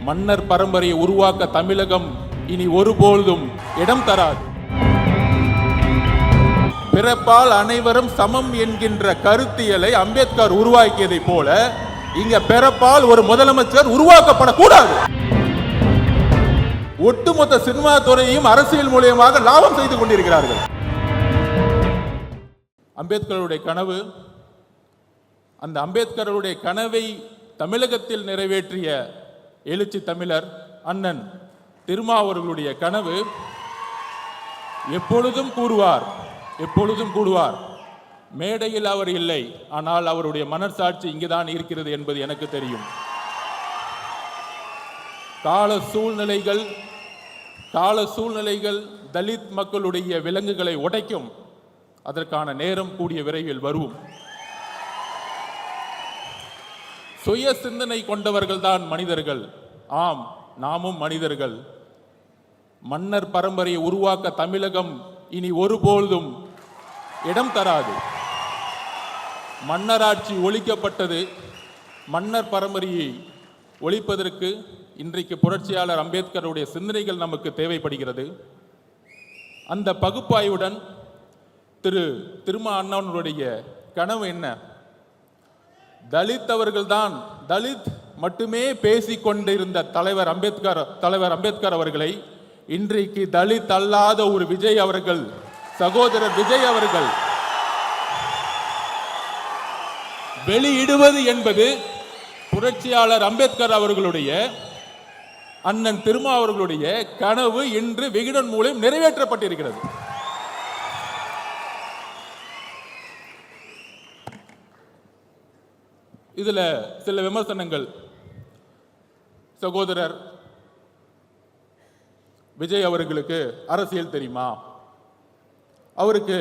மன்னர் பரம்பரையை உருவாக்க தமிழகம் இனி ஒருபோதும் இடம் தராது. பிறப்பால் அனைவரும் சமம் என்கின்ற கருத்தியலை அம்பேத்கர் உருவாக்கியதை போல இங்க பிறப்பால் ஒரு முதலமைச்சர் உருவாக்கப்படக்கூடாது. ஒட்டுமொத்த சினிமா துறையையும் அரசியல் மூலியமாக லாபம் செய்து கொண்டிருக்கிறார்கள். அம்பேத்கருடைய கனவு, அந்த அம்பேத்கருடைய கனவை தமிழகத்தில் நிறைவேற்றிய எழுச்சி தமிழர் அண்ணன் திருமாவர்களுடைய கனவு எப்பொழுதும் கூறுவார், மேடையில் அவர் இல்லை, ஆனால் அவருடைய மனசாட்சி இங்குதான் இருக்கிறது என்பது எனக்கு தெரியும். கால சூழ்நிலைகள் தலித் மக்களுடைய விலங்குகளை உடைக்கும். அதற்கான நேரம் கூடிய விரைவில் வரும். சுய சிந்தனை கொண்டவர்கள் தான் மனிதர்கள். ஆம், நாமும் மனிதர்கள். மன்னர் பரம்பரையை உருவாக்க தமிழகம் இனி ஒருபோதும் இடம் தராது. மன்னராட்சி ஒழிக்கப்பட்டது. மன்னர் பரம்பரையை ஒழிப்பதற்கு இன்றைக்கு புரட்சியாளர் அம்பேத்கருடைய சிந்தனைகள் நமக்கு தேவைப்படுகிறது. அந்த பகுப்பாய்வுடன் திருமா அண்ணனுடைய கனவு என்ன? தலித் மட்டுமே பேசிக்கொண்டிருந்த தலைவர் அம்பேத்கர் அவர்களை இன்றைக்கு தலித் அல்லாத ஒரு விஜய் அவர்கள், சகோதரர் விஜய் அவர்கள் வெளியிடுவது என்பது புரட்சியாளர் அம்பேத்கர் அவர்களுடைய, அண்ணன் திருமா அவர்களுடைய கனவு இன்று விகடன் மூலம் நிறைவேற்றப்பட்டிருக்கிறது. இதுல சில விமர்சனங்கள். சகோதரர் விஜய் அவர்களுக்கு அரசியல் தெரியுமா? அவருக்கு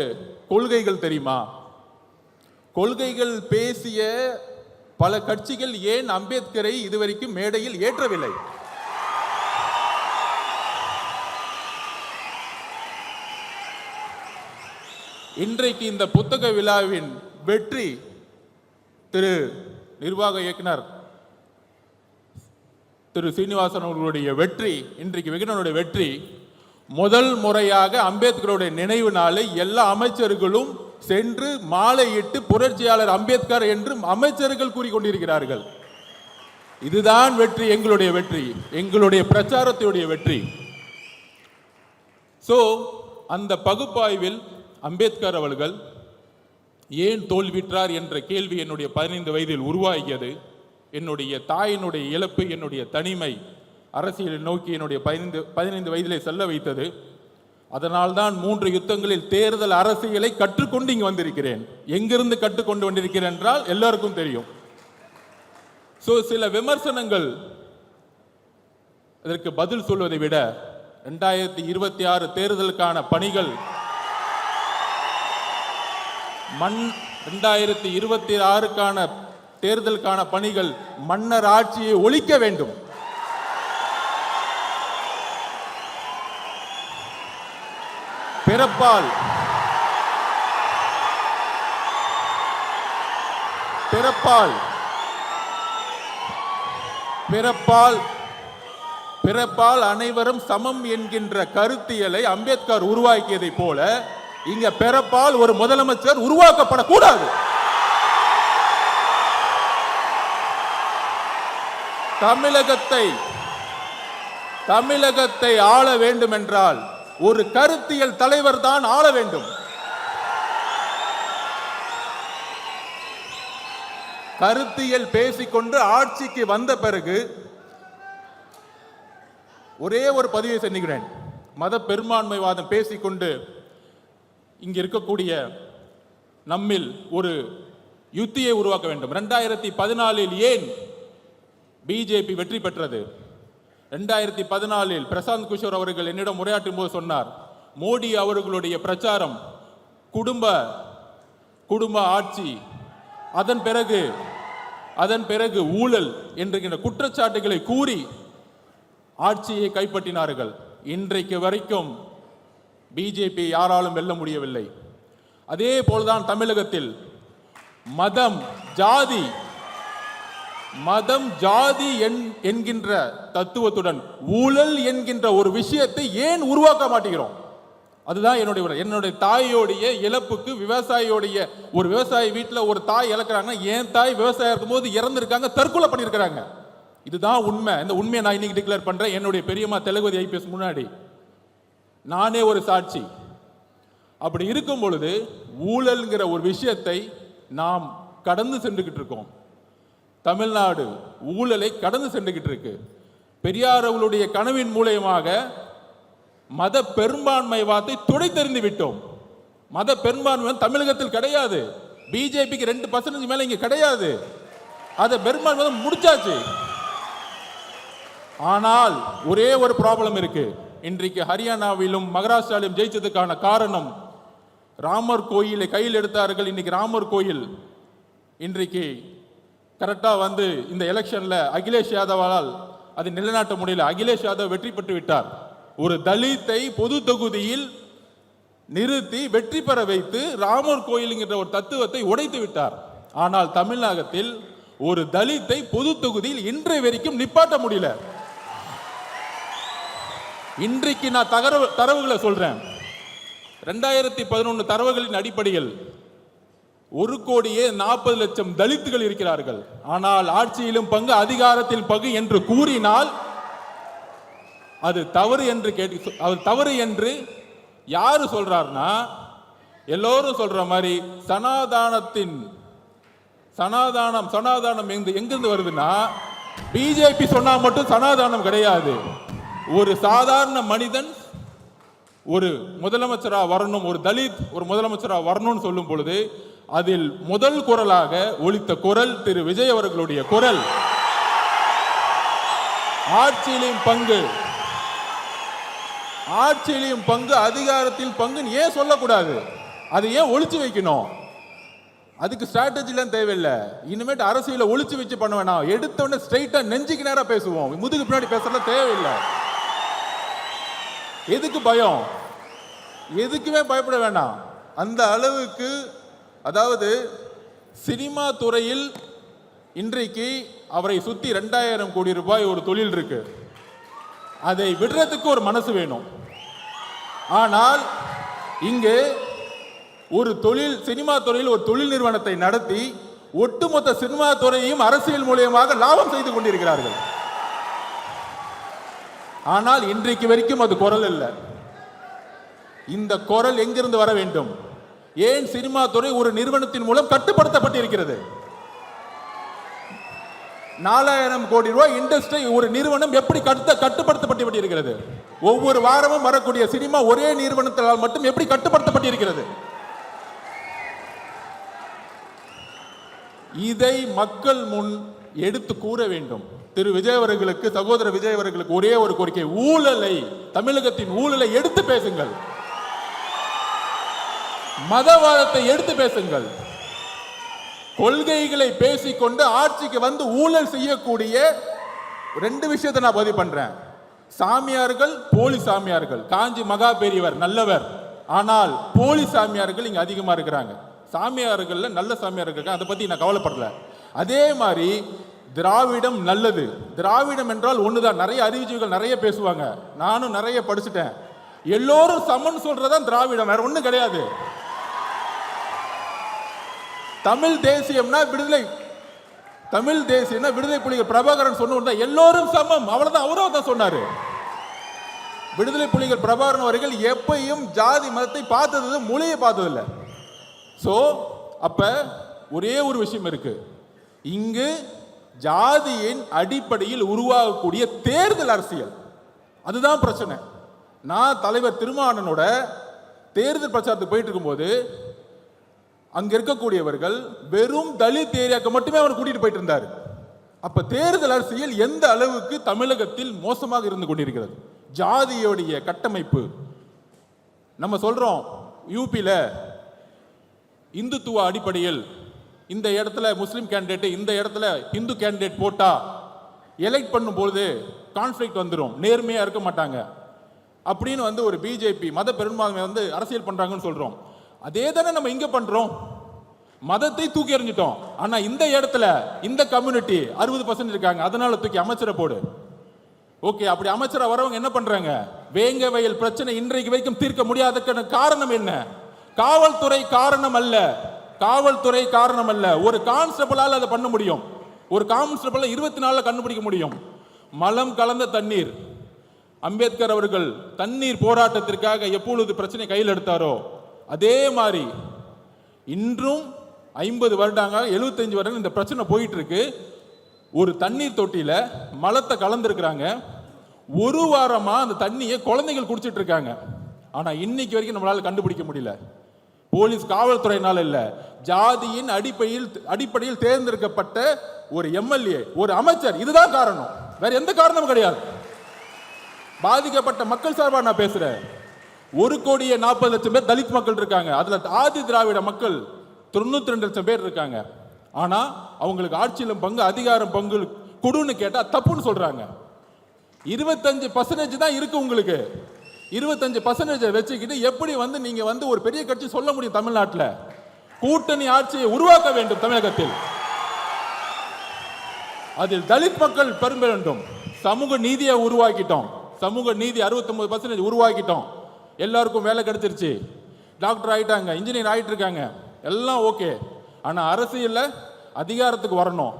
கொள்கைகள் தெரியுமா? கொள்கைகள் பேசிய பல கட்சிகள் ஏன் அம்பேத்கரை இதுவரைக்கும் மேடையில் ஏற்றவில்லை? இன்றைக்கு இந்த புத்தக விழாவின் வெற்றி, நிர்வாக இயக்குனர் திரு சீனிவாசன் அவர்களுடைய வெற்றி, இன்றைக்கு விகடனுடைய வெற்றி, முதல் முறையாக அம்பேத்கருடைய நினைவு நாளை எல்லா அமைச்சர்களும் சென்று மாலையிட்டு புரட்சியாளர் அம்பேத்கர் என்று அமைச்சர்கள் கூறிக்கொண்டிருக்கிறார்கள். இதுதான் வெற்றி, எங்களுடைய வெற்றி, எங்களுடைய பிரச்சாரத்துடைய வெற்றி. அந்த பகுப்பாய்வில் அம்பேத்கர் அவர்கள் ஏன் தோல்விற்றார் என்ற கேள்வி என்னுடைய 15 வயதில் உருவாகியது. என்னுடைய தாயினுடைய இழப்பு, என்னுடைய தனிமை அரசியலை நோக்கி என்னுடைய 15 வயதிலே செல்ல வைத்தது. அதனால்தான் 3 யுத்தங்களில் தேர்தல் அரசியலை கற்றுக்கொண்டு இங்கு வந்திருக்கிறேன். எங்கிருந்து கற்றுக்கொண்டு வந்திருக்கிறேன் என்றால் எல்லாருக்கும் தெரியும். சில விமர்சனங்கள் இதற்கு பதில் சொல்வதை விட 2026 தேர்தலுக்கான பணிகள், 2026க்கான தேர்தலுக்கான பணிகள் மன்னர் ஆட்சியை ஒழிக்க வேண்டும். பிறப்பால் அனைவரும் சமம் என்கின்ற கருத்தியலை அம்பேத்கர் உருவாக்கியதை போல இங்க பிறப்பால் ஒரு முதலமைச்சர் உருவாக்கப்படக்கூடாது. தமிழகத்தை ஆள வேண்டும் என்றால் ஒரு கருத்தியல் தலைவர் தான் ஆள வேண்டும். கருத்தியல் பேசிக்கொண்டு ஆட்சிக்கு வந்த பிறகு ஒரே ஒரு பதிவை சென்றுகிறேன். மத பெரும்பான்மைவாதம் பேசிக்கொண்டு இங்க இருக்கக்கூடிய நம்மில் ஒரு யுத்தியை உருவாக்க வேண்டும். 2014 ஏன் பிஜேபி வெற்றி பெற்றது? 2014 பிரசாந்த் கிஷோர் அவர்கள் என்னிடம் உரையாற்றும் போது சொன்னார், மோடி அவர்களுடைய பிரச்சாரம் குடும்ப ஆட்சி, அதன் பிறகு ஊழல் என்கின்ற குற்றச்சாட்டுகளை கூறி ஆட்சியை கைப்பற்றினார்கள். இன்றைக்கு வரைக்கும் பிஜேபி யாராலும் வெல்ல முடியவில்லை. அதே போல்தான் தமிழகத்தில் மதம், ஜாதி மதம் ஜாதி என்கின்ற தத்துவத்துடன் ஊழல் என்கின்ற ஒரு விஷயத்தை ஏன் உருவாக்க மாட்டேங்கிறோம்? அதுதான் என்னுடைய தாயோடைய இழப்புக்கு விவசாயியோடைய ஒரு விவசாயி வீட்டில் ஒரு தாய் இழக்கிறாங்கன்னா என் தாய் விவசாயம் இருக்கும்போது இறந்துருக்காங்க, தற்கொலை பண்ணியிருக்கிறாங்க. இதுதான் உண்மை. இந்த உண்மையை நான் இன்னைக்கு டிக்ளேர் பண்றேன். என்னுடைய பெரியம்மா தெலுங்குதி ஐபிஎஸ் முன்னாடி நானே ஒரு சாட்சி. அப்படி இருக்கும் பொழுது ஊழல்ங்கிற ஒரு விஷயத்தை நாம் கடந்து சென்றுகிட்டு இருக்கோம். தமிழ்நாடு ஊழலை கடந்து சென்றுகிட்டு இருக்கு. பெரியார் அவர்களுடைய கனவின் மூலயமாக மத பெரும்பான்மை வார்த்தை துடைத்தெறிந்து விட்டோம். மத பெரும்பான்மை தமிழகத்தில் கிடையாது. பிஜேபிக்கு 2% மேல இங்க கிடையாது. அதை பெரும்பான்மை முடிச்சாச்சு. ஆனால் ஒரே ஒரு ப்ராப்ளம் இருக்கு. இன்றைக்கு ஹரியானாவிலும் மகாராஷ்டிராவிலும் ஜெயிச்சதுக்கான காரணம் ராமர் கோயிலை கையில் எடுத்தார்கள். இன்னைக்கு ராமர் கோயில் இன்றைக்கு கரெக்டா வந்து இந்த எலெக்ஷன்ல அகிலேஷ் யாதவால் அது நிலைநாட்ட முடியல. அகிலேஷ் யாதவ் வெற்றி பெற்று விட்டார். ஒரு தலித்தை பொது தொகுதியில் நிறுத்தி வெற்றி பெற வைத்து ராமர் கோயிலுங்கிற ஒரு தத்துவத்தை உடைத்து விட்டார். ஆனால் தமிழகத்தில் ஒரு தலித்தை பொது தொகுதியில் இன்றைய வரைக்கும் நிப்பாட்ட முடியல. இன்றைக்கு நான் தரவுகளை சொல்றேன். 2011 தரவுகளின் அடிப்படையில் 1,40,00,000 தலித்துகள் இருக்கிறார்கள். ஆனால் ஆட்சியிலும் பங்கு அதிகாரத்தில் பங்கு என்று கூறினால் அது தவறு என்று அது தவறு என்று யாரு சொல்றாருன்னா, எல்லோரும் சொல்ற மாதிரி சனாதானம் எங்கிருந்து வருதுன்னா, பிஜேபி சொன்னா மட்டும் சனாதானம் கிடையாது. ஒரு சாதாரண மனிதன் ஒரு முதலமைச்சரா வரணும், ஒரு தலித் ஒரு முதலமைச்சரா வரணும்னு சொல்லும் பொழுது அதில் முதல் குரலாக ஒலித்த குரல் திரு விஜய் அவர்களுடைய குரல். ஆட்சியிலும் பங்கு அதிகாரத்தில் பங்கு ஏன் சொல்லக்கூடாது? அதை ஏன் ஒளிச்சு வைக்கணும்? அதுக்கு ஸ்ட்ராட்டஜிலாம் தேவையில்லை. இனிமேட்டு அரசியல ஒளிச்சு வச்சு பண்ண வேணாம். எடுத்தோடனே ஸ்ட்ரைட்டா நெஞ்சுக்கு நேரம் பேசுவோம். முதுகு பின்னாடி பேசுறதுல தேவையில்லை. எதுக்கு பயம்? எதுக்குமே பயப்பட வேண்டாம். அந்த அளவுக்கு, அதாவது சினிமா துறையில் இன்றைக்கு அவரை சுத்தி 2000 கோடி ரூபாய் ஒரு தொழில் இருக்கு. அதை விடுறதுக்கு ஒரு மனசு வேணும். ஆனால் இங்கு ஒரு சினிமா துறையில் ஒரு தொழில் நிறுவனத்தை நடத்தி ஒட்டுமொத்த சினிமா துறையையும் அரசியல் மூலமாக லாபம் செய்து கொண்டிருக்கிறார்கள். ஆனால் இன்றைக்கு வரைக்கும் அது குரல் இல்லை. இந்த குரல் எங்கிருந்து வர வேண்டும்? ஏன் சினிமா துறை ஒரு நிறுவனத்தின் மூலம் கட்டுப்படுத்தப்பட்டிருக்கிறது? 4000 கோடி ரூபாய் இண்டஸ்ட்ரி ஒரு நிறுவனம் எப்படி கட்டுப்படுத்தப்பட்டிருக்கிறது? ஒவ்வொரு வாரமும் வரக்கூடிய சினிமா ஒரே நிறுவனத்தால் மட்டும் எப்படி கட்டுப்படுத்தப்பட்டிருக்கிறது? இதை மக்கள் முன் எடுத்து கூற வேண்டும். திரு விஜய் அவர்களுக்கு, சகோதரர் விஜய் அவர்களுக்கு ஒரே ஒரு கோரிக்கை, ஊழலை, தமிழகத்தின் ஊழலை எடுத்து பேசுங்கள். மதவாதத்தை எடுத்து பேசுங்கள். கொள்கைகளை பேசிக்கொண்டு ஆட்சிக்கு வந்து ஊழல் செய்யக்கூடிய 2 விஷயத்தை நான் பதிவு பண்றேன். சாமியார்கள், போலி சாமியார்கள். காஞ்சி மகா பெரியவர் நல்லவர், ஆனால் போலி சாமியார்கள் இங்க அதிகமா இருக்கிறாங்க. சாமியார்கள்ல நல்ல சாமியார்கள், அதை பத்தி நான் கவலைப்படல. அதே மாதிரி திராவிடம் நல்லது. திராவிடம் என்றால் ஒண்ணுதான். நிறைய அறிவுஜீவிகள் நிறைய பேசுவாங்க, நானும் நிறைய படிச்சுட்டேன். எல்லோரும் சமன் சொல்றதான் திராவிடம், வேற ஒண்ணும் கிடையாது. தமிழ் தேசியம்னா விடுதலை, தமிழ் தேசியம்னா விடுதலை புலிகள் பிரபாகரன் சொன்ன எல்லோரும் சமம், அவ்வளவுதான். அவரும் தான் சொன்னாரு. விடுதலை புலிகள் பிரபாகரன் அவர்கள் எப்பையும் ஜாதி மதத்தை பார்த்தது, மொழியை பார்த்ததில்லை. சோ அப்ப ஒரே ஒரு விஷயம் இருக்கு. இங்கு ஜாதியின் அடிப்படையில் உருவாகக்கூடிய தேர்தல் அரசியல், அதுதான் பிரச்சனை. நான் தலைவர் திருமாவளவனோட தேர்தல் பிரச்சாரத்துக்கு போயிட்டு இருக்கும்போது அங்க இருக்கக்கூடியவர்கள் வெறும் தலித் ஏரியாக்கு மட்டுமே அவர் கூட்டிட்டு போயிட்டு இருந்தார். அப்ப தேர்தல் அரசியல் எந்த அளவுக்கு தமிழகத்தில் மோசமாக இருந்து கொண்டிருக்கிறது. ஜாதியோடைய கட்டமைப்பு. நம்ம சொல்றோம் யூபியில இந்துத்துவ அடிப்படையில் இந்த இடத்துல முஸ்லிம் கேண்டிடேட், இந்த இடத்துல இந்து கேண்டிடேட் போட்டா எலெக்ட் பண்ணும்போது கான்ஃப்ளிக்ட் வந்துடும், நேர்மையா இருக்க மாட்டாங்க அப்படின்னு ஒரு பிஜேபி மத பெரும்பான்மை அரசியல் பண்றாங்கன்னு சொல்றோம். அதே தானே நம்ம இங்க பண்றோம். மதத்தை தூக்கி எறிஞ்சிட்டோம். ஆனா இந்த இடத்துல இந்த கம்யூனிட்டி 60% இருக்காங்க, அதனால தூக்கி அமைச்சரை போடு. ஓகே, அப்படி அமைச்சரா வரவங்க என்ன பண்றாங்க? வேங்க வயல் பிரச்சனை இன்றைக்கு வரைக்கும் தீர்க்க முடியாததுக்கான காரணம் என்ன? காவல்துறை காரணம் அல்ல, காவல்துறை காரணம் அல்ல. ஒரு கான்ஸ்டபிளால் அதை பண்ண முடியும், ஒரு கான்ஸ்டபிள் 24 கண்டுபிடிக்க முடியும். மலம் கலந்த தண்ணீர், அம்பேத்கர் அவர்கள் தண்ணீர் போராட்டத்திற்காக எப்பொழுது பிரச்சனை கையில் எடுத்தாரோ அதே மாதிரி இன்றும் 50 வருடங்கள் 75 வருடம் இந்த பிரச்சனை போயிட்டு இருக்கு. ஒரு தண்ணீர் தொட்டியில மலத்தை கலந்துருக்கிறாங்க, ஒரு வாரமா அந்த தண்ணியை குழந்தைகள் குடிச்சிட்டு இருக்காங்க. ஆனா இன்னைக்கு வரைக்கும் நம்மளால கண்டுபிடிக்க முடியல. போலீஸ் காவல்துறையினால இல்ல, ஜாதியின் அடிப்படையில் தேர்ந்தெடுக்கப்பட்ட ஒரு எம்எல்ஏ, ஒரு அமைச்சர், இதுதான் காரணம், வேற எந்த காரணமும் கிடையாது. பாதிக்கப்பட்ட மக்கள் சார்பா நான் பேசுறேன். 1,40,00,000 பேர் தலித் மக்கள் இருக்காங்க, அதுல ஆதி திராவிட மக்கள் 92 லட்சம் பேர் இருக்காங்க. ஆனா அவங்களுக்கு ஆட்சியிலும் பங்கு அதிகாரம் பங்கு கொடுன்னு கேட்டா தப்புன்னு சொல்றாங்க. 25% தான் இருக்கு உங்களுக்கு. 25% வச்சுக்கிட்டு எப்படி நீங்க ஒரு பெரிய கட்சி சொல்ல முடியும்? தமிழ்நாட்டில் கூட்டணி ஆட்சியை உருவாக்க வேண்டும் தமிழகத்தில், அதில் தலித் மக்கள் பெரும்ப வேண்டும். சமூக நீதியை உருவாக்கிட்டோம், சமூக நீதி 69% உருவாக்கிட்டோம். எல்லாருக்கும் வேலை கிடைச்சிருச்சு, டாக்டர் ஆயிட்டாங்க, இன்ஜினியர் ஆயிட்டு இருக்காங்க, எல்லாம் ஓகே. ஆனா அரசியல்ல அதிகாரத்துக்கு வரணும்,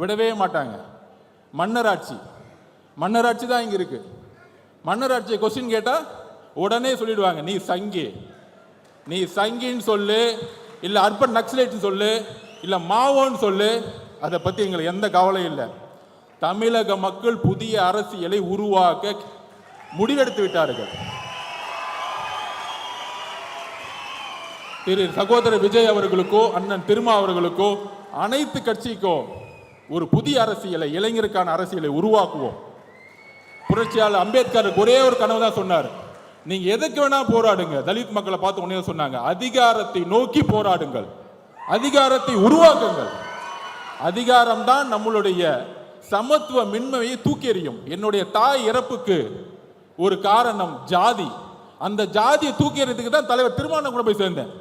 விடவே மாட்டாங்க. மன்னராட்சி தான் இங்க இருக்கு. மன்னராட்சியை கொஸ்டின் கேட்டா உடனே சொல்லிடுவாங்க, நீ சங்கின்னு சொல்லு, இல்ல அர்பன் நக்சலைட் சொல்லு, இல்ல மாவோன்னு சொல்லு, அதை பத்தி எங்களுக்கு எந்த கவலையும் இல்லை. தமிழக மக்கள் புதிய அரசியலை உருவாக்க முடிவெடுத்து விட்டார்கள். திரு சகோதரர் விஜய் அவர்களுக்கோ அண்ணன் திருமா அவர்களுக்கோ அனைத்து கட்சிக்கோ ஒரு புதிய அரசியலை, இளைஞருக்கான அரசியலை உருவாக்குவோம். புரட்சியாளர் அம்பேத்கர் ஒரே ஒரு கனவு தான் சொன்னார், நீங்க எதுக்கு வேணா போராடுங்க. தலித் மக்களை பார்த்து உடனே சொன்னாங்க, அதிகாரத்தை நோக்கி போராடுங்கள், அதிகாரத்தை உருவாக்குங்கள். அதிகாரம் தான் நம்மளுடைய சமத்துவ மின்மையை தூக்கி எறியும். என்னுடைய தாய் இறப்புக்கு ஒரு காரணம் ஜாதி. அந்த ஜாதியை தூக்கி எறியதுக்கு தான் தலைவர் திருமாவளவன் கூட போய் சேர்ந்தேன்.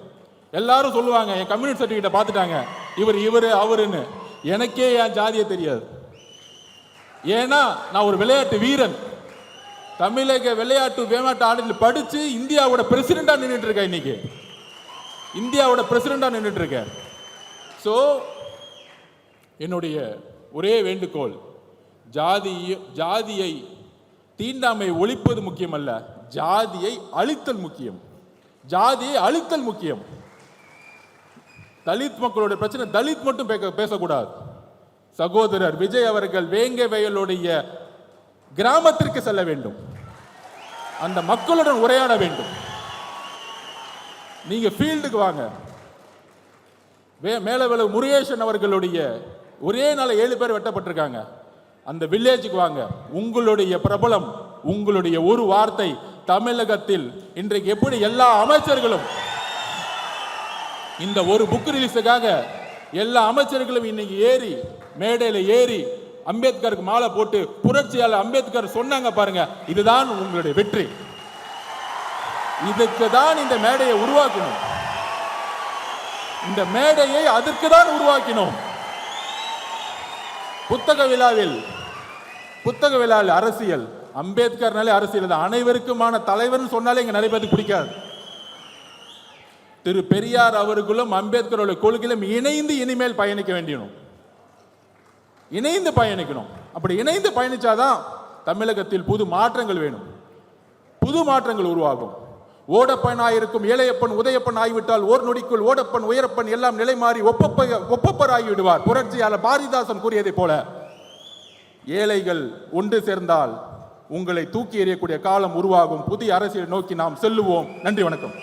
எல்லாரும் சொல்லுவாங்க, என் கம்யூனிட்டி சர்டிஃபிகேட்டை பார்த்துட்டாங்க, இவர் அவருன்னு. எனக்கே என் ஜாதியை தெரியாது. ஏன்னா நான் ஒரு விளையாட்டு வீரன், தமிழக விளையாட்டு ஆண்டில் படிச்சு இந்தியாவோட பிரசிடண்டா நின்றுட்டு இருக்கேன். இன்னைக்கு இந்தியாவோட பிரசிடண்டா நின்றுட்டு இருக்கேன். ஸோ என்னுடைய ஒரே வேண்டுகோள், ஜாதியை தீண்டாமை ஒழிப்பது முக்கியம் அல்ல, ஜாதியை அழித்தல் முக்கியம். ஜாதியை அழித்தல் முக்கியம். தலித் மக்களுடைய பிரச்சனை தலித் மட்டும் பேசக்கூடாது. சகோதரர் விஜய் அவர்கள் வேங்க வயலுடைய கிராமத்திற்கு செல்ல வேண்டும், அந்த மக்களுடன் உரையாட வேண்டும். நீங்க ஃபீல்டுக்கு வாங்க. மேலவள முருகேசன் அவர்களுடைய ஒரே நாள் 7 பேர் வெட்டப்பட்டிருக்காங்க. அந்த வில்லேஜுக்கு வாங்க. உங்களுடைய பிரபலம், உங்களுடைய ஒரு வார்த்தை தமிழகத்தில் இன்றைக்கு எப்படி எல்லா அமைச்சர்களும் இந்த ஒரு புக் ரிலீஸுக்காக எல்லா அமைச்சர்களும் இன்னைக்கு ஏறி மேடையில் ஏறி அம்பேத்கருக்கு மாலை போட்டு புரட்சியாளர் அம்பேத்கர் சொன்னாங்க பாருங்க, இதுதான் உங்களுடைய வெற்றி. இதுக்கு தான் இந்த மேடையை உருவாக்கணும், இந்த மேடையை அதற்கு தான் உருவாக்கினோம். புத்தக விழாவில் அரசியல், அம்பேத்கர்னாலே அரசியல் தான். அனைவருக்குமான தலைவர் சொன்னாலே இங்க நிறைய பேருக்கு பிடிக்காது. திரு பெரியார் அவர்களும் அம்பேத்கரோட கொள்கையிலும் இணைந்து இனிமேல் பயணிக்க வேண்டியணும், இணைந்து பயணிக்கணும். அப்படி இணைந்து பயணிச்சாதான் தமிழகத்தில் புது மாற்றங்கள் வேணும், புது மாற்றங்கள் உருவாகும். ஓடப்பனாயிருக்கும் ஏழையப்பன் உதயப்பன் ஆகிவிட்டால் ஓர் நொடிக்குள் ஓடப்பன் உயரப்பன் எல்லாம் நிலை மாறி ஒப்பப்பர் ஆகிவிடுவார். புரட்சியாளர் பாரதிதாசன் கூறியதை போல ஏழைகள் ஒன்று சேர்ந்தால் உங்களை தூக்கி எறியக்கூடிய காலம் உருவாகும். புதிய அரசியலை நோக்கி நாம் செல்லுவோம். நன்றி, வணக்கம்.